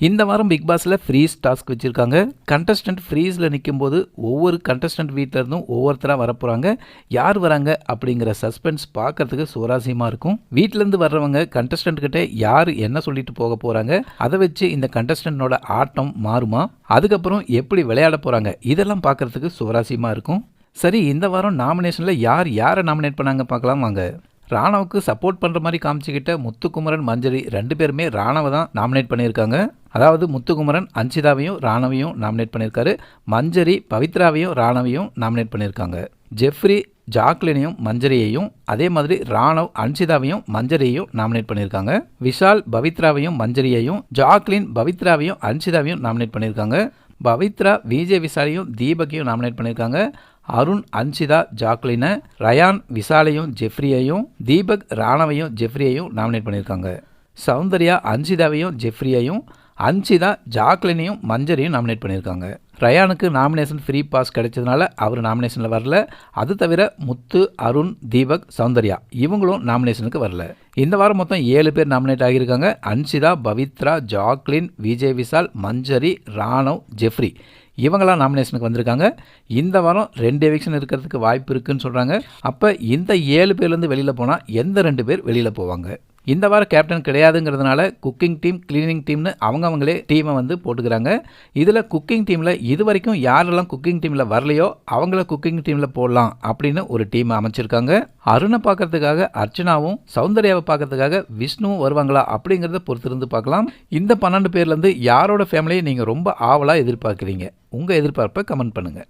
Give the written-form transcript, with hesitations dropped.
இந்த வாரம் பிக் பாஸில் ஃப்ரீஸ் டாஸ்க் வச்சுருக்காங்க. கண்டஸ்டன்ட் ஃப்ரீஸில் நிற்கும்போது ஒவ்வொரு கண்டஸ்டன்ட் வீட்டில் இருந்தும் ஒவ்வொருத்தராக வரப்போகிறாங்க. யார் வராங்க அப்படிங்கிற சஸ்பென்ஸ் பார்க்கறதுக்கு சுவாரஸ்யமாக இருக்கும். வீட்டிலேருந்து வர்றவங்க கண்டஸ்டன்ட் கிட்ட யார் என்ன சொல்லிட்டு போக போகிறாங்க, அதை வச்சு இந்த கண்டஸ்டன்டோட ஆட்டம் மாறுமா, அதுக்கப்புறம் எப்படி விளையாட போகிறாங்க, இதெல்லாம் பார்க்கறதுக்கு சுவாரஸ்யமாக இருக்கும். சரி, இந்த வாரம் நாமினேஷனில் யாரை நாமினேட் பண்ணாங்க பார்க்கலாம் வாங்க. ராணாவுக்கு சப்போர்ட் பண்ணுற மாதிரி காமிச்சிக்கிட்ட முத்துக்குமரன், மஞ்சரி 2 பேருமே ராணாவை தான் நாமினேட் பண்ணியிருக்காங்க. அதாவது முத்துக்குமரன் அன்சிதாவையும் ராணாவையும் நாமினேட் பண்ணியிருக்காரு. மஞ்சரி பவித்ராவையும் ராணாவையும் நாமினேட் பண்ணியிருக்காங்க. ஜெஃப்ரி ஜாக்லினையும் மஞ்சரியையும், அதே மாதிரி ராணவ் அன்சிதாவையும் மஞ்சரியையும் நாமினேட் பண்ணியிருக்காங்க. விஷால் பவித்ராவையும் மஞ்சரியையும், ஜாக்லின் பவித்ராவையும் அன்சிதாவையும் நாமினேட் பண்ணியிருக்காங்க. பவித்ரா விஜய் விஷாலையும் தீபக்கையும் நாமினேட் பண்ணியிருக்காங்க. அருண் அன்சிதா ஜாக்லினை, ரயான் விஷாலையும் ஜெஃப்ரியையும், தீபக் ராணாவையும் ஜெஃப்ரியையும் நாமினேட் பண்ணியிருக்காங்க. சௌந்தர்யா அன்சிதாவையும் ஜெஃப்ரியையும், அன்சிதா ஜாக்லினையும் மஞ்சரியும் நாமினேட் பண்ணியிருக்காங்க. ரயானுக்கு நாமினேஷன் ஃப்ரீ பாஸ் கிடைச்சதுனால அவர் நாமினேஷனில் வரல. அது தவிர முத்து, அருண், தீபக், சௌந்தர்யா இவங்களும் நாமினேஷனுக்கு வரல. இந்த வாரம் மொத்தம் 7 பேர் நாமினேட் ஆகியிருக்காங்க. அன்சிதா, பவித்ரா, ஜாக்லின், விஜய் விஷால், மஞ்சரி, ராணவ், ஜெஃப்ரி இவங்களாம் நாமினேஷனுக்கு வந்திருக்காங்க. இந்த வாரம் 2 எவிக்ஷன் இருக்கிறதுக்கு வாய்ப்பு இருக்குன்னு சொல்கிறாங்க. அப்போ இந்த 7 பேர்லேருந்து வெளியில் போனால் எந்த 2 பேர் வெளியில் போவாங்க? இந்த வாரம் கேப்டன் கிடையாதுங்கிறதுனால குக்கிங் டீம், கிளீனிங் டீம்னு அவங்களே டீமை போட்டுக்கிறாங்க. இதில் குக்கிங் டீமில் இது வரைக்கும் யாரெல்லாம் குக்கிங் டீமில் வரலையோ அவங்கள குக்கிங் டீமில் போடலாம் அப்படின்னு ஒரு டீமை அமைச்சிருக்காங்க. அருணை பார்க்கறதுக்காக அர்ச்சனாவும், சௌந்தர்யாவை பார்க்கறதுக்காக விஷ்ணுவும் வருவாங்களா அப்படிங்கிறத பொறுத்திருந்து பார்க்கலாம். இந்த 12 பேர்லேருந்து யாரோட ஃபேமிலியை நீங்கள் ரொம்ப ஆவலாக எதிர்பார்க்குறீங்க? உங்கள் எதிர்பார்ப்பை கமெண்ட் பண்ணுங்கள்.